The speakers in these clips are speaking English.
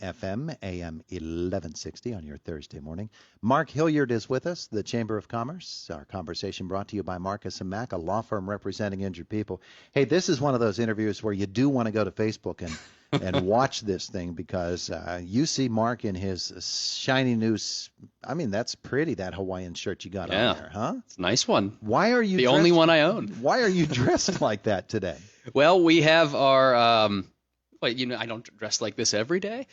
FM, AM 1160 on your Thursday morning. Mark Hilliard is with us, the Chamber of Commerce. Our conversation brought to you by Marcus & Mack, a law firm representing injured people. Hey, this is one of those interviews where you do want to go to Facebook and watch this thing because you see Mark in his shiny new, I mean, that's pretty, that Hawaiian shirt you got on there, huh? It's a nice one. Why are you the only one I own? Why are you dressed like that today? Well, we have our, I don't dress like this every day.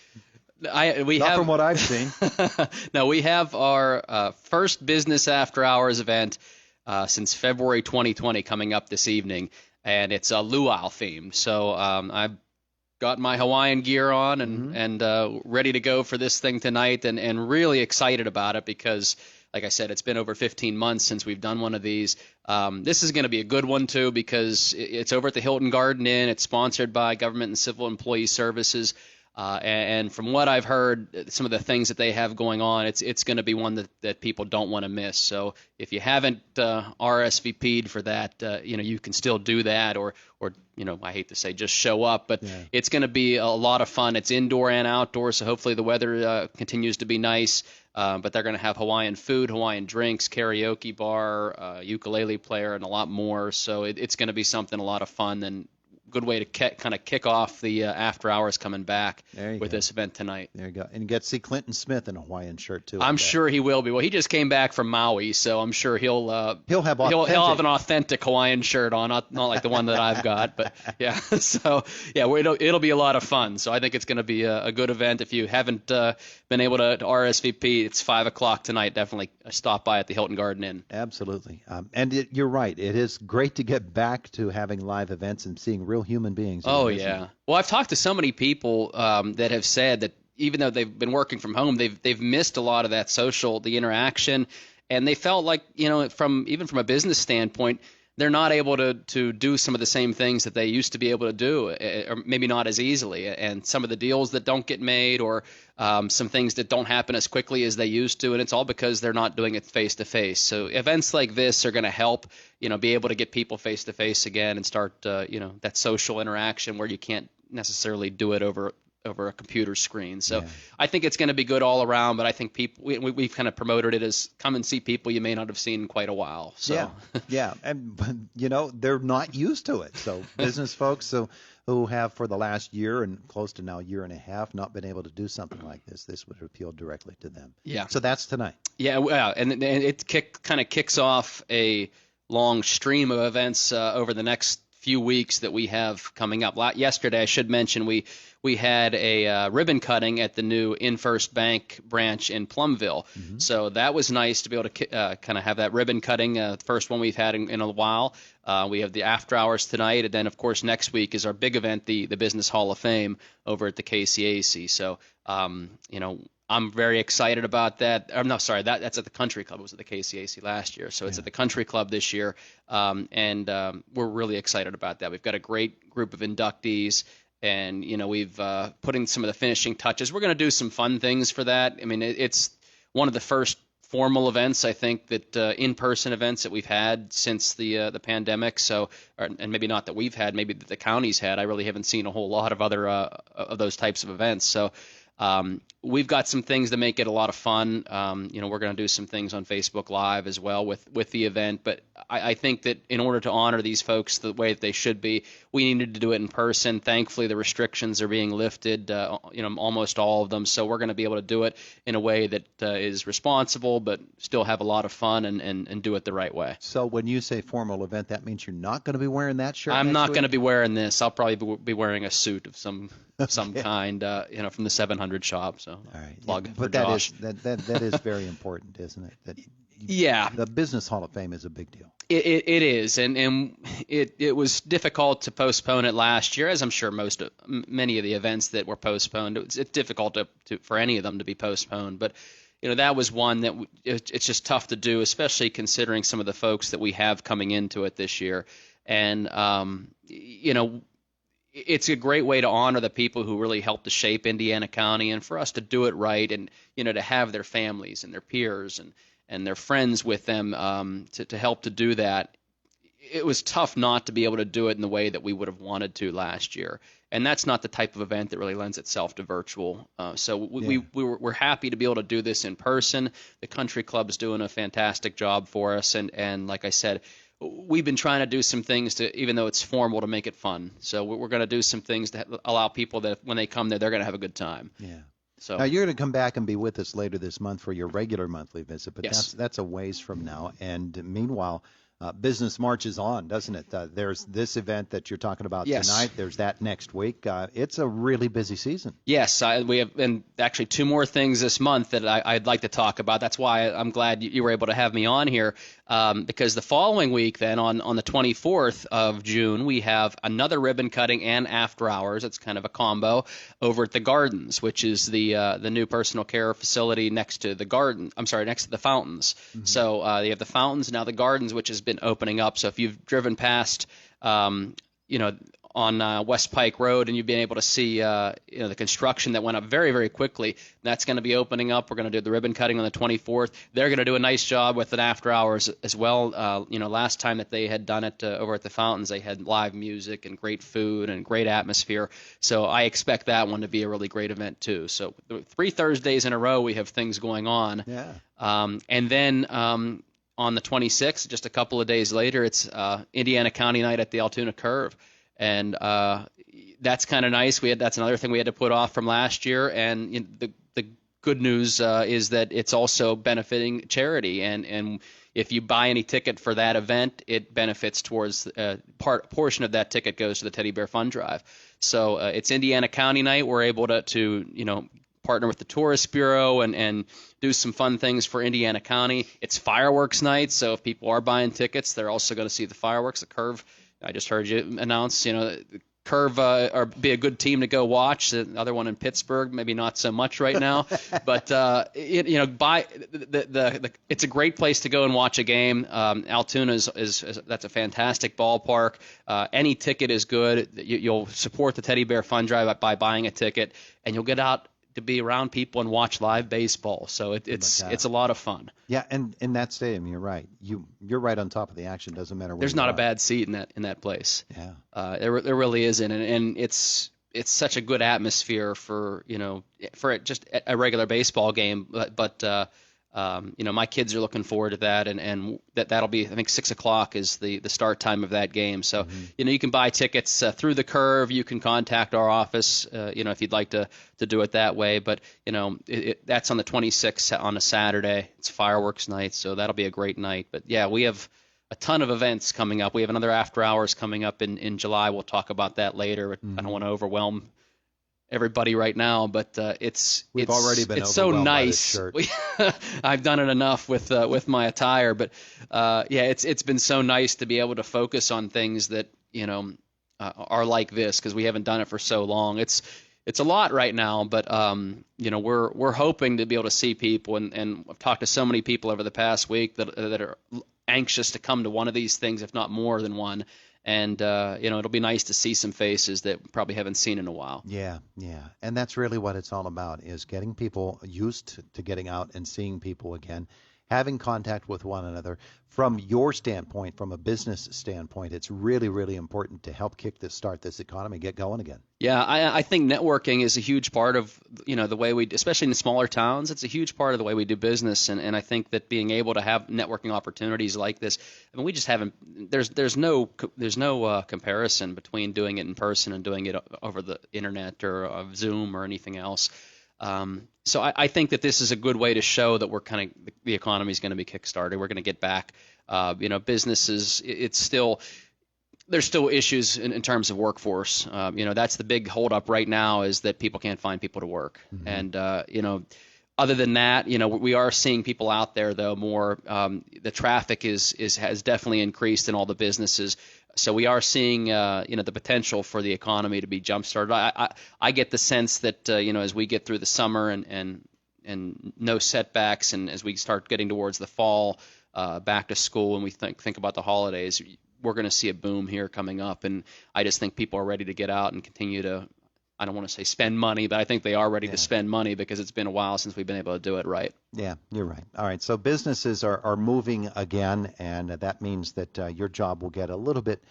Not from what I've seen. No, we have our first business after hours event since February 2020 coming up this evening, and it's a luau themed. So I've got my Hawaiian gear on and ready to go for this thing tonight, and really excited about it because, like I said, it's been over 15 months since we've done one of these. This is going to be a good one, too, because it's over at the Hilton Garden Inn. It's sponsored by Government and Civil Employee Services. And from what I've heard, some of the things that they have going on, it's going to be one that people don't want to miss. So if you haven't RSVP'd for that, you can still do that, or I hate to say just show up, but It's going to be a lot of fun. It's indoor and outdoor, so hopefully the weather continues to be nice. But they're going to have Hawaiian food, Hawaiian drinks, karaoke bar, ukulele player, and a lot more. So it's going to be something a lot of fun and good way to kind of kick off the after hours coming back with this event tonight. There you go. And you get to see Clinton Smith in a Hawaiian shirt, too. I'm sure he will be. Well, he just came back from Maui, so I'm sure he'll have an authentic Hawaiian shirt on, not like the one that I've got. But, yeah. So, yeah, it'll be a lot of fun. So I think it's going to be a good event. If you haven't been able to RSVP, it's 5 o'clock tonight. Definitely stop by at the Hilton Garden Inn. Absolutely. You're right. It is great to get back to having live events and seeing real human beings. Oh, yeah. Well, I've talked to so many people that have said that even though they've been working from home, they've missed a lot of that the interaction, and they felt like, from a business standpoint, they're not able to do some of the same things that they used to be able to do, or maybe not as easily. And some of the deals that don't get made, or some things that don't happen as quickly as they used to, and it's all because they're not doing it face to face. So events like this are going to help, be able to get people face to face again and start, that social interaction where you can't necessarily do it over a computer screen. So I think it's going to be good all around, but I think we've kind of promoted it as come and see people you may not have seen in quite a while. So. Yeah. And, they're not used to it. So business folks who have for the last year and close to now year and a half not been able to do something like this would appeal directly to them. Yeah. So that's tonight. Yeah, well, and it kind of kicks off a long stream of events over the next few weeks that we have coming up. Yesterday, I should mention, we had a ribbon cutting at the new InFirst Bank branch in Plumville. Mm-hmm. So that was nice to be able to kind of have that ribbon cutting, the first one we've had in a while. We have the after hours tonight, and then, of course, next week is our big event, the Business Hall of Fame over at the KCAC. So, I'm very excited about that. That's at the Country Club. It was at the KCAC last year, so it's at the Country Club this year, and we're really excited about that. We've got a great group of inductees, and we've put in some of the finishing touches. We're going to do some fun things for that. I mean, it's one of the first formal events, I think, that in-person events that we've had since the pandemic. So, and maybe not that we've had, maybe that the county's had. I really haven't seen a whole lot of other of those types of events. So. We've got some things that make it a lot of fun. We're going to do some things on Facebook Live as well with the event. But I think that in order to honor these folks the way that they should be, we needed to do it in person. Thankfully, the restrictions are being lifted, almost all of them. So we're going to be able to do it in a way that is responsible but still have a lot of fun and do it the right way. So when you say formal event, that means you're not going to be wearing that shirt? I'm not going to be wearing this. I'll probably be wearing a suit of some kind, from the 700 shop. So, all right. Plug but that Josh. That is very important, isn't it? The Business Hall of Fame is a big deal. It is, and it was difficult to postpone it last year, as I'm sure many of the events that were postponed. It's difficult for any of them to be postponed, but that was one that it's just tough to do, especially considering some of the folks that we have coming into it this year, and it's a great way to honor the people who really helped to shape Indiana County, and for us to do it right, and to have their families and their peers and their friends with them to help to do that. It was tough not to be able to do it in the way that we would have wanted to last year. and that's not the type of event that really lends itself to virtual. So we're happy to be able to do this in person. The country club's doing a fantastic job for us, and like I said, we've been trying to do some things to, even though it's formal, to make it fun. So we're going to do some things to allow people that when they come there, they're going to have a good time. Yeah. So now you're going to come back and be with us later this month for your regular monthly visit, but yes. that's a ways from now. And meanwhile, business marches on, doesn't it? There's this event that you're talking about tonight. There's that next week. It's a really busy season. Yes, we have, and actually 2 more things this month that I'd like to talk about. That's why I'm glad you were able to have me on here, because the following week, then on the 24th of June, we have another ribbon cutting and after hours. It's kind of a combo over at the Gardens, which is the new personal care facility next to the garden. I'm sorry, next to the fountains. Mm-hmm. So you have the fountains, now the Gardens, which has been opening up. So if you've driven past, on West Pike Road, and you've been able to see the construction that went up very, very quickly. That's going to be opening up. We're going to do the ribbon cutting on the 24th. They're going to do a nice job with it after hours as well. Last time that they had done it over at the fountains, they had live music and great food and great atmosphere. So I expect that one to be a really great event too. So 3 Thursdays in a row we have things going on. Yeah. And then on the 26th, just a couple of days later, it's Indiana County Night at the Altoona Curve. And that's kind of nice. That's another thing we had to put off from last year. And the good news is that it's also benefiting charity. And if you buy any ticket for that event, it benefits towards portion of that ticket goes to the Teddy Bear Fund Drive. So it's Indiana County Night. We're able to partner with the Tourist Bureau and do some fun things for Indiana County. It's fireworks night, so if people are buying tickets, they're also going to see the fireworks. The Curve, I just heard you announce, Curve or be a good team to go watch. The other one in Pittsburgh, maybe not so much right now, but it's a great place to go and watch a game. Altoona is that's a fantastic ballpark. Any ticket is good. You'll support the Teddy Bear Fund Drive by buying a ticket, and you'll get out to be around people and watch live baseball. So it's a lot of fun. Yeah, and in that stadium, you're right. You're right on top of the action. Doesn't matter where there's not a bad seat in that place. Yeah, there really isn't, and it's such a good atmosphere for just a regular baseball game. But my kids are looking forward to that, and that'll be, I think, 6:00 is the start time of that game. So you can buy tickets through the Curve. You can contact our office, if you'd like to do it that way. But that's on the 26th on a Saturday. It's fireworks night, so that'll be a great night. But yeah, we have a ton of events coming up. We have another after hours coming up in July. We'll talk about that later. I don't want to overwhelm everybody right now, but we've already been so nice. I've done it enough with my attire, but it's been so nice to be able to focus on things that are like this, because we haven't done it for so long. It's a lot right now, but we're hoping to be able to see people, and I've talked to so many people over the past week that are anxious to come to one of these things, if not more than one. And, it'll be nice to see some faces that we probably haven't seen in a while. Yeah. And that's really what it's all about, is getting people used to getting out and seeing people again, having contact with one another. From your standpoint, from a business standpoint, it's really, really important to help start this economy, get going again. Yeah, I think networking is a huge part of, the way we, especially in smaller towns, it's a huge part of the way we do business. And I think that being able to have networking opportunities like this, I mean, we just haven't, there's no comparison between doing it in person and doing it over the internet or Zoom or anything else. So I think that this is a good way to show that we're the economy is going to be kickstarted. We're going to get back. Businesses, there's still issues in terms of workforce. That's the big holdup right now, is that people can't find people to work. Mm-hmm. And other than that, we are seeing people out there though more. The traffic has definitely increased in all the businesses. So we are seeing, the potential for the economy to be jump-started. I get the sense that, as we get through the summer and no setbacks, and as we start getting towards the fall, back to school, and we think about the holidays, we're going to see a boom here coming up. And I just think people are ready to get out and continue to, I don't want to say spend money, but I think they are ready to spend money, because it's been a while since we've been able to do it right. Yeah, you're right. All right, so businesses are moving again, and that means that your job will get a little bit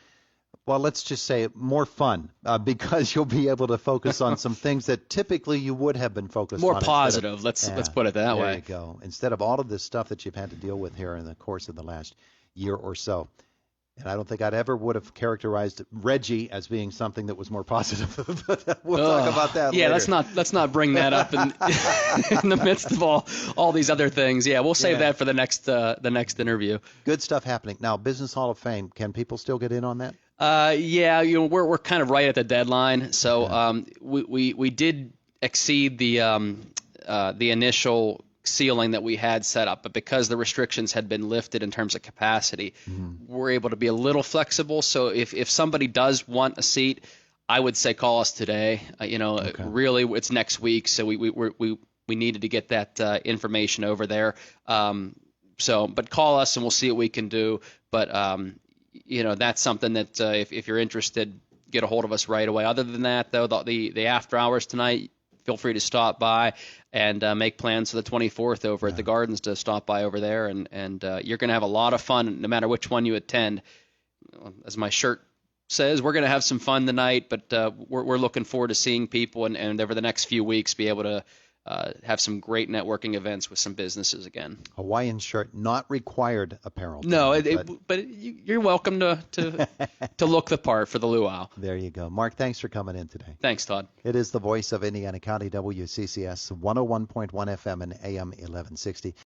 Well, let's just say more fun because you'll be able to focus on some things that typically you would have been focused More on. positive. Let's put it that way. There you go. Instead of all of this stuff that you've had to deal with here in the course of the last year or so. And I don't think I'd ever would have characterized Reggie as being something that was more positive. But we'll talk about that later. Yeah, let's not bring that up in, in the midst of all these other things. Yeah, we'll save that for the next interview. Good stuff happening. Now, Business Hall of Fame, can people still get in on that? Yeah, we're kind of right at the deadline. So we did exceed the initial ceiling that we had set up, but because the restrictions had been lifted in terms of capacity, we're able to be a little flexible. So if somebody does want a seat, I would say call us today. Really, it's next week, so we needed to get that information over there. But call us and we'll see what we can do. But that's something that if you're interested, get a hold of us right away. Other than that, though, the after hours tonight, feel free to stop by and make plans for the 24th over at the Gardens to stop by over there. And you're going to have a lot of fun no matter which one you attend. As my shirt says, we're going to have some fun tonight, but we're looking forward to seeing people and over the next few weeks be able to have some great networking events with some businesses again. Hawaiian shirt, not required apparel. No, but you're welcome to look the part for the luau. There you go. Mark, thanks for coming in today. Thanks, Todd. It is the voice of Indiana County, WCCS 101.1 FM and AM 1160.